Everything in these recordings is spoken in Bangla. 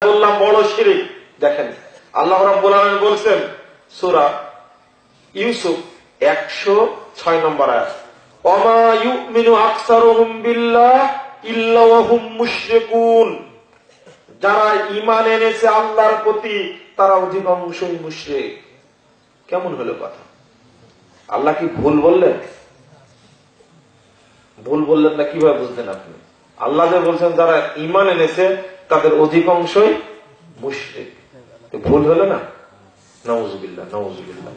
বললাম বড় শিরিক। দেখেন আল্লাহ রাব্বুল আলামিন বলছেন সূরা ইউসুফ 106 নম্বর আয়াত, ওমা ইউমিনু আকসারুহুম বিল্লাহ ইল্লা ওয়া হুম মুশরিকুন। যারা ঈমান এনেছে আল্লাহর প্রতি তারা অধিকাংশই মুশরিক। কেমন হলো কথা? আল্লাহ কি ভুল বললেন? ভুল বললেন না, কিভাবে বুঝলেন আপনি? আল্লাহ যে বলছেন যারা ঈমান এনেছে তাদের অধিকাংশই মুশরিক, ভুল হলো না? নাউযুবিল্লাহ, নাউযুবিল্লাহ।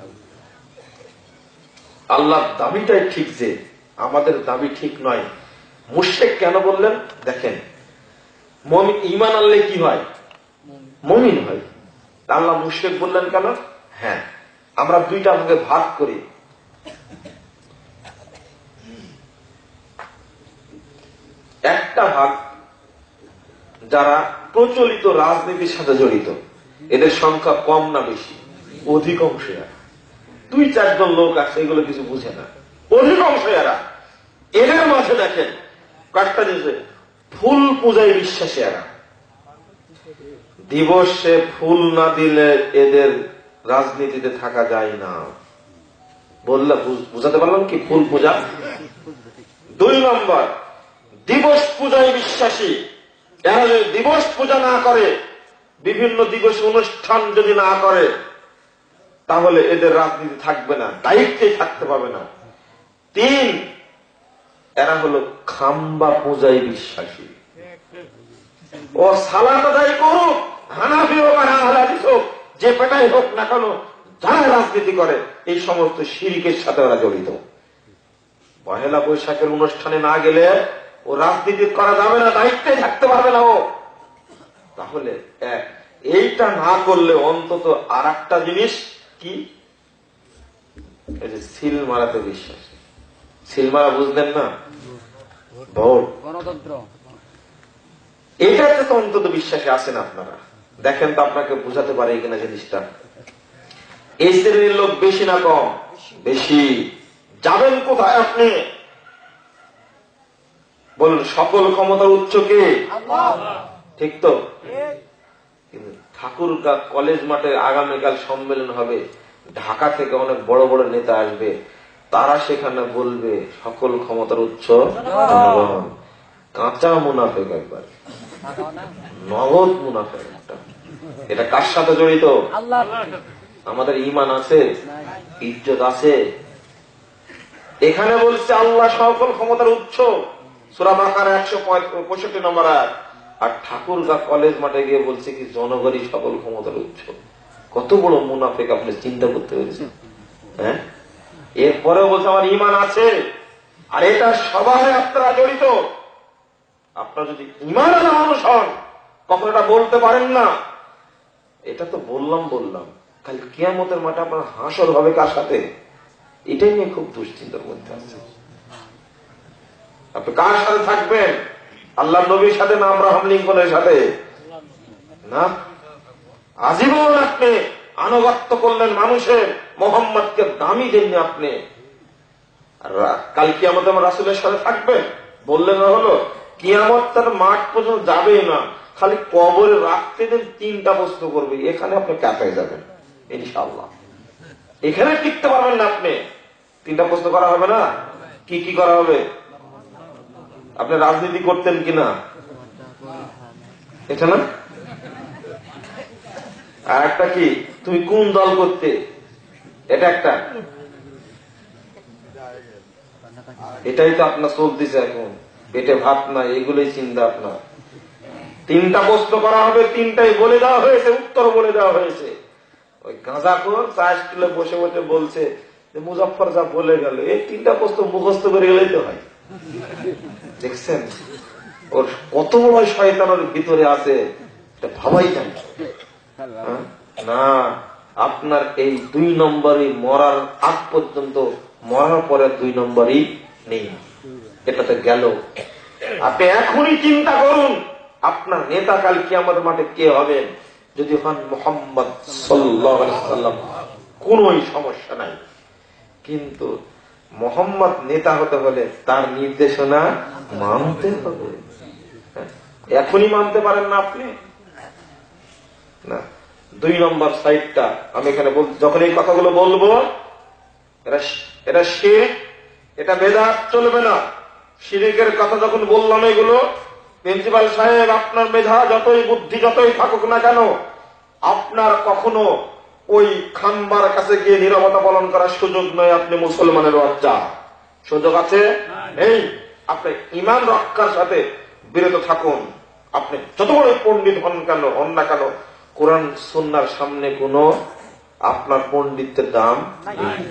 আল্লাহর দাবিটাই ঠিক, যে আমাদের দাবি ঠিক নয়। মুশরিক কেন বললেন? দেখেন, মুমিন ঈমান আনলে কি হয়? মুমিন হয়। আল্লাহ মুশরিক বললেন কেন? হ্যাঁ, আমরা দুইটা ভাগে ভাগ করি। একটা ভাগ যারা প্রচলিত রাজনীতির সাথে জড়িত, এদের সংখ্যা কম না বেশি? অধিকাংশ এরা। 2-4 জন লোক আছে, এগুলো কিছু বুঝে না, অধিকাংশ এরা। এদের মাঝে দেখেন কয়েকটা জিনিস, ফুল পূজায় বিশ্বাসী এরা। দিবসে ফুল না দিলে এদের রাজনীতিতে থাকা যায় না। বললে বুঝাতে পারলাম কি ফুল পূজা? 2 নম্বর, দিবস পূজায় বিশ্বাসী। এরা যদি দিবস পূজা না করে, বিভিন্ন দিবস অনুষ্ঠান যদি না করে, তাহলে এদের রাজনীতি থাকবে না, দায়িত্বে থাকতে পারবে না। 3, এরা হলো খাম্বা পূজায় বিশ্বাসী। ও সালাত আদায় করুক, হানাফি হোক আর আহলে হাদিস হোক, যে পেটাই হোক না কেন, যারা রাজনীতি করে এই সমস্ত শিরকের সাথে ওরা জড়িত। পহেলা বৈশাখের অনুষ্ঠানে না গেলে ও রাজনীতি করা যাবে না, দায়িত্বে থাকতে পারবে না ও। তাহলে এইটা না করলে অন্তত আর একটা জিনিস কি, এই যে সিল মারাতে বিশ্বাস। সিল মারা বুঝলেন না? ভোট, গণতন্ত্র, এটাতে তো অন্তত বিশ্বাসী আছেন আপনারা। দেখেন তো আপনাকে বুঝাতে পারে কিনা জিনিসটা। এই শ্রেণীর লোক বেশি না কম? বেশি। যাবেন কোথায় আপনি? বলুন, সকল ক্ষমতার উৎস কে? ঠিক তো? কিন্তু ঠাকুরগাঁ কলেজ মাঠে আগামীকাল সম্মেলন হবে, ঢাকা থেকে অনেক বড় বড় নেতা আসবে, তারা সেখানে বলবে সকল ক্ষমতার উৎস জনগণ। কাঁচা মুনাফেক, একবার নগদ মুনাফেক একটা। এটা কার সাথে জড়িত? আমাদের ঈমান আছে, ইজ্জত আছে। এখানে বলছে আল্লাহ সকল ক্ষমতার উৎস, সূরা বাকারা 165 নম্বর আয়াত। আর ঠাকুরগাঁ কলেজ মাঠে গিয়ে বলছে কি জনগণই সকল ক্ষমতার উৎস। কত বড় মুনাফেক আপনি চিন্তা করতে পেরেছেন? হ্যাঁ, এরপরেও বলছে আমার ঈমান আছে, আর এটা সবাই আপনারা জড়িত। আপনারা যদি ঈমান আনা মানুষ হন, কখন এটা বলতে পারেন না। এটা তো বললাম, কাল কিয়ামতের মাঠে আপনার হাসর হবে কার সাথে? এটাই নিয়ে খুব দুশ্চিন্তার মধ্যে আছে। আপনি কার সাথে থাকবেন? আল্লাহ নবীর সাথে না আব্রাহাম লিঙ্কনের সাথে? না, আজীবন আপনি আনুগত্য করলেন মানুষের, মোহাম্মদকে দামি দেননি আপনি। কাল কিয়ামতে আমার রাসূলের সাথে থাকবেন? বললেন না হলো, কিয়ামত তার মাঠ পর্যন্ত যাবেই না, খালি কবরে রাখতে দেন 3টা প্রশ্ন করবে, এখানে আপনি কাঁপায় যাবেন ইনশাআল্লাহ। এখানে টিকতে পারবেন না আপনি। 3টা প্রশ্ন করা হবে না? কি কি করা হবে? আপনি রাজনীতি করতেন কিনা, এটা না। আর একটা কি, তুমি কোন দল করতে, এটা একটা। এটাই তো আপনার চলতেছে এখন, পেটে ভাত না, এগুলোই চিন্তা আপনার। 3টা প্রশ্ন করা হবে, 3টাই বলে দেওয়া হয়েছে, উত্তর বলে দেওয়া হয়েছে। ওই গাঁজাখোর চা স্টুলে বসে বসে বলছে যে মুজাফফর যা বলে গেল, এই 3টা প্রশ্ন মুখস্থ করে গেলেই তো হয়। দেখছেন ওর কত বড় শয়তানের ভিতরে আছে, এটা ভাবাই যায় না। আপনার এই 2 নম্বরই মরার আগ পর্যন্ত, মরার পরে 2 নম্বরই নেই, এটাতে গেল। আপনি এখনই চিন্তা করুন আপনার নেতা কাল কিয়ামতের মাঠে কে হবেন। যদি হন মুহাম্মদ সাল্লাল্লাহু আলাইহি ওয়াসাল্লাম, কোনই সমস্যা নাই। কিন্তু মুহাম্মদ নেতা হতে হলে তার নির্দেশনা মানতে হবে। এখনই মানতে পারেন না আপনি? না। 2 নম্বর সাইডটা আমি এখানে যখন এই কথাগুলো বলবো, এটা শিরক, এটা বেদাত চলবে না। শিরকের কথা যখন বললাম, এগুলো প্রিন্সিপাল সাহেব, আপনার মেধা যতই, বুদ্ধি যতই থাকুক না কেন, আপনার কখনো ওই খাম্বার কাছে গিয়ে নীরবতা পালন করার সুযোগ নয়। আপনি মুসলমানের বাচ্চা, সুযোগ আছে এই। আপনি ঈমান রক্ষার সাথে বিরত থাকুন। আপনি যত বড় পণ্ডিত হন না কেন, কোরআন সুন্নাহর সামনে কোন আপনার পণ্ডিতের দাম নেই।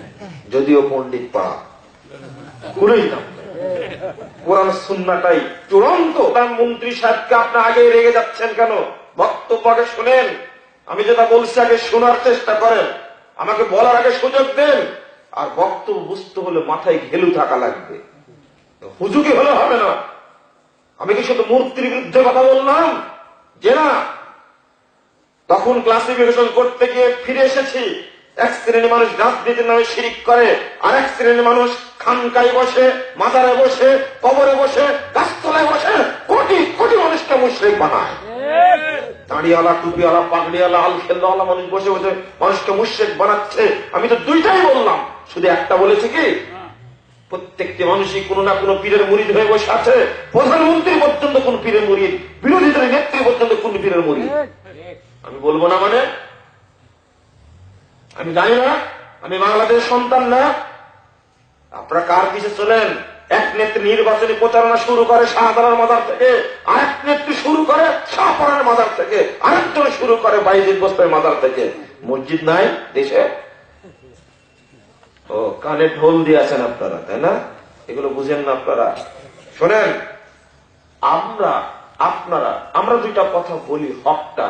যদিও পণ্ডিত পাড়া, কোনই দাম নেই। কোরআন সুন্নাহটাই চূড়ান্ত। মন্ত্রী সাহেবকে আপনি আগে রেগে যাচ্ছেন কেন? বক্তব্য আগে শুনেন। আমি যেটা বলছি আগে শোনার চেষ্টা করেন, আমাকে বলার আগে সুযোগ দেন। আর বক্তব্য বুঝতে হলে মাথায় ঘেলু থাকা লাগবে, হুজুকি হলে হবে না। আমি কি শুধু মূর্তির বিরুদ্ধে কথা বললাম যে না? তখন ক্লাসিফিকেশন করতে গিয়ে ফিরে এসেছি। এক শ্রেণীর মানুষ রাজনীতির নামে শিরিক করে, আর এক শ্রেণীর মানুষ খানকায় বসে, মাজারে বসে, কবরে বসে, গাছতলায় বসে কোটি কোটি মানুষকে মুশরিক বানায়। দাঁড়িয়ালা, টুপিওয়ালা, পাগড়িওয়ালা, আল খেলওয়ালা মানুষ বসে বসে মানুষকে মুশরিক বানাচ্ছে। আমি তো দুইটাই বললাম, শুধু একটা বলেছি কি প্রত্যেকটি মানুষই কোন না কোন পীরের মুরিদ হয়ে বসে আছে। প্রধানমন্ত্রী পর্যন্ত কোন পীরের মুরিদ, বিরোধী দলের নেত্রী পর্যন্ত কোন পীরের মুরিদ। আমি বলবো না মানে? আমি জানি না, আমি বাংলাদেশের সন্তান না। আপনারা কার পিছে চলেন? এক নেত্রী নির্বাচনী প্রচারণা শুরু করে শাহজালাল মাজার থেকে, আরেক নেত্রী শুরু করে শাহপরানের মাজার থেকে, আরেকজন শুরু করে বাইজিদ বস্তার মাজার থেকে। মসজিদ নাই দেশে? ও, কানে ঢোল দিয়েছেন আপনারা, তাই না? এগুলো বুঝেন না আপনারা। শোনেন, আমরা দুইটা কথা বলি, হকটা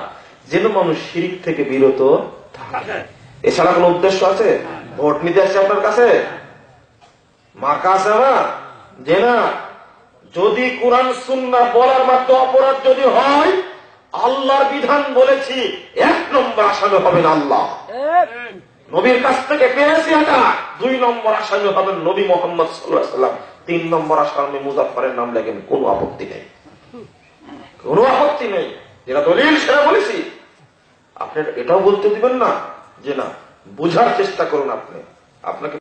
যেন মানুষ শিরিক থেকে বিরত থাকে। এছাড়া কোন উদ্দেশ্য আছে? ভোট নিতে আসছে আপনার কাছে, মার্কা আছে না? যে না, যদি কোরআন সুন্নাহ বলার মাত্র অপরাধ যদি হয়, আল্লাহর বিধান বলেছি, 1 নম্বর আসামি হবেন আল্লাহ। নবীর কাছ থেকে পেয়েছি এটা। 2 নম্বর আসামি হবেন নবী মুহাম্মদ সাল্লাল্লাহু আলাইহি ওয়াসাল্লাম। 3 নম্বর আসামি মুজাফফরের নাম লেখেন, কোনো আপত্তি নেই, কোনো আপত্তি নেই। যেটা দলিল সেটা বলেছি। আপনি এটাও বলতে দিবেন না যে না, বুঝার চেষ্টা করুন। আপনাকে